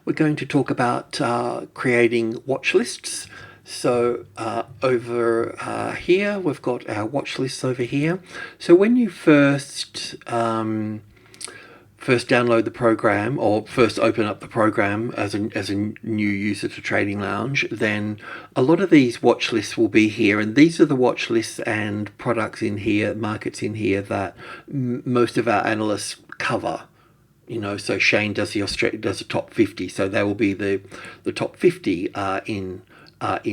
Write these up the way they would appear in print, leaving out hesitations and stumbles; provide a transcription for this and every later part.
we're going to talk about creating watch lists. So over here, we've got our watch lists over here. So when you first download the program or first open up the program as a new user to Trading Lounge, then a lot of these watch lists will be here, and these are the watch lists and products in here, markets in here that most of our analysts cover. You know, so Shane does the top 50, so they will be the top 50 in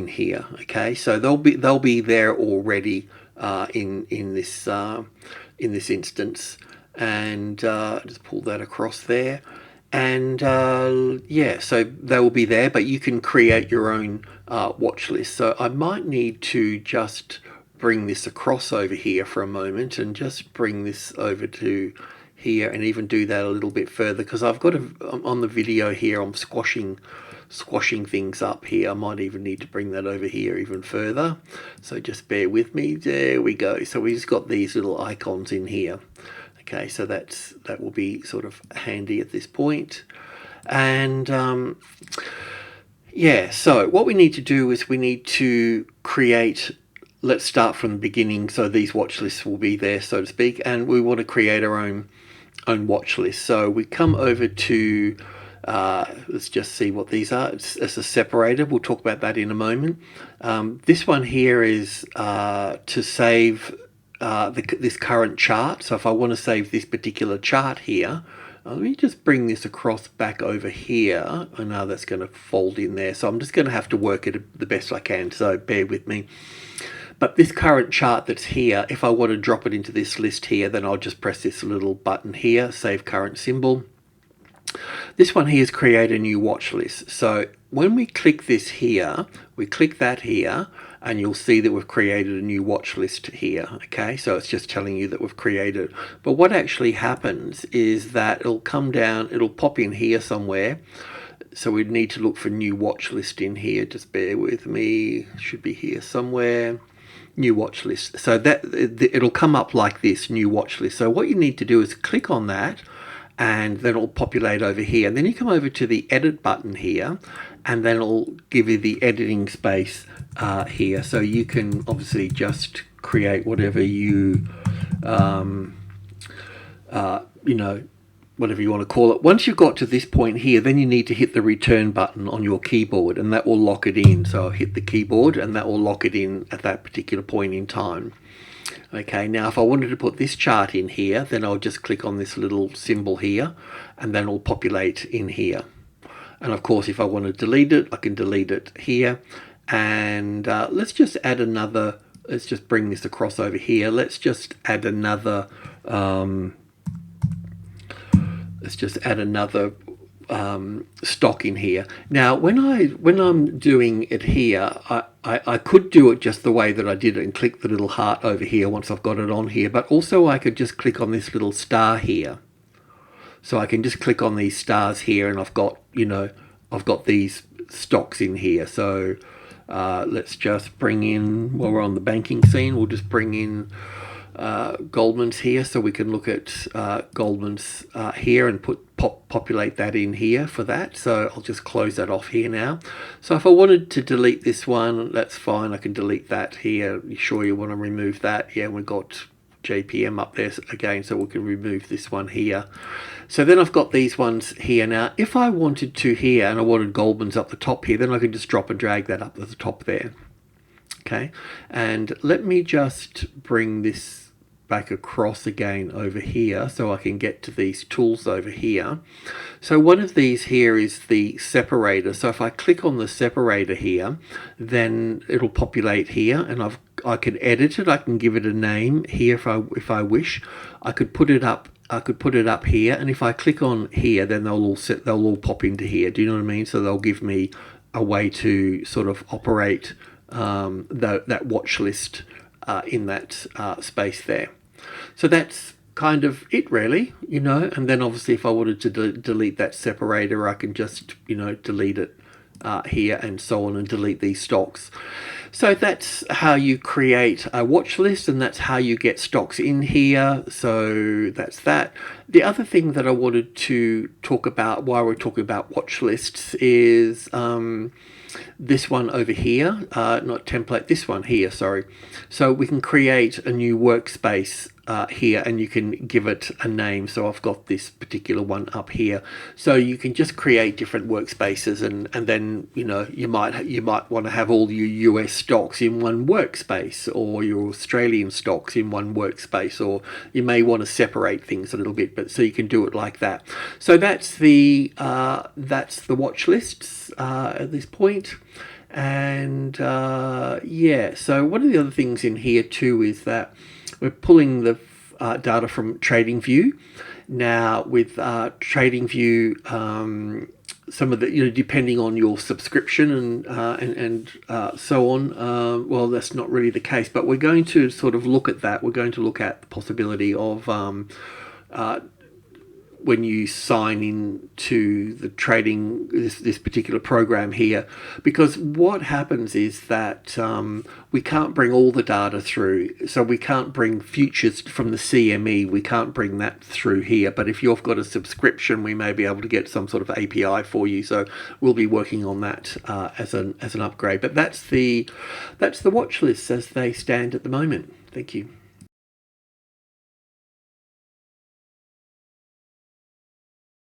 here. Okay, so they'll be there already in this instance, and just pull that across there, and yeah, so they will be there, but you can create your own watch list. So I might need to just bring this across over here for a moment and just bring this over to here, and even do that a little bit further, because I've got on the video here I'm squashing things up here. I might even need to bring that over here even further, so just bear with me. There we go. So we've just got these little icons in here. Okay, so that will be sort of handy at this point. And yeah, so what we need to do is we need to create, let's start from the beginning. So these watch lists will be there, so to speak, and we want to create our own watch list. So we come over to let's just see what these are. It's a separator. We'll talk about that in a moment. This one here is to save this current chart. So if I want to save this particular chart here, let me just bring this across back over here. I know that's going to fold in there, so I'm just going to have to work it the best I can, so bear with me. But this current chart that's here, if I want to drop it into this list here, then I'll just press this little button here, save current symbol. This one here is create a new watch list. So when we click this here, we click that here, and you'll see that we've created a new watch list here. Okay, so it's just telling you that we've created. But what actually happens is that it'll come down, it'll pop in here somewhere. So we'd need to look for new watch list in here. Just bear with me. It should be here somewhere. New watch list. So that it'll come up like this, new watch list. So what you need to do is click on that, and then it'll populate over here. And then you come over to the edit button here, and then it'll give you the editing space here. So you can obviously just create whatever you you know, whatever you want to call it. Once you've got to this point here, then you need to hit the return button on your keyboard, and that will lock it in. So I'll hit the keyboard, and that will lock it in at that particular point in time. Okay, now if I wanted to put this chart in here, then I'll just click on this little symbol here, and then it'll populate in here. And of course, if I want to delete it, I can delete it here. And let's just add another, let's just bring this across over here. Let's just add another stock in here. Now when I'm doing it here, I could do it just the way that I did it and click the little heart over here once I've got it on here, but also I could just click on this little star here. So I can just click on these stars here, and I've got, you know, I've got these stocks in here. So let's just bring in, while we're on the banking scene, we'll just bring in Goldman's here, so we can look at Goldman's here and populate that in here for that. So I'll just close that off here now. So if I wanted to delete this one, that's fine. I can delete that here. You sure you want to remove that? Yeah, we've got JPM up there again, so we can remove this one here. So then I've got these ones here. Now if I wanted to here, and I wanted Goldman's up the top here, then I can just drop and drag that up to the top there. Okay, and let me just bring this back across again over here so I can get to these tools over here. So one of these here is the separator. So if I click on the separator here, then it'll populate here, and I can edit it. I can give it a name here if I wish. I could put it up here, and if I click on here, then they'll all pop into here. Do you know what I mean? So they'll give me a way to sort of operate that watch list in that space there. So that's kind of it, really, you know. And then obviously if I wanted to delete that separator, I can just, you know, delete it here and so on, and delete these stocks. So that's how you create a watch list, and that's how you get stocks in here. So that's that. The other thing that I wanted to talk about while we're talking about watch lists is this one over here, not template, this one here, sorry. So we can create a new workspace here, and you can give it a name. So I've got this particular one up here. So you can just create different workspaces, and then you might want to have all your US stocks in one workspace, or your Australian stocks in one workspace, or you may want to separate things a little bit. But so you can do it like that. So that's the watch lists at this point. And yeah, so one of the other things in here too is that we're pulling the data from TradingView. Now with TradingView, some of the, depending on your subscription and so on, well, that's not really the case, but we're going to sort of look at that. We're going to look at the possibility of when you sign in to the trading, this particular program here, because what happens is that we can't bring all the data through. So we can't bring futures from the CME, we can't bring that through here. But if you've got a subscription, we may be able to get some sort of API for you. So we'll be working on that as an upgrade. But that's the watch lists as they stand at the moment. Thank you.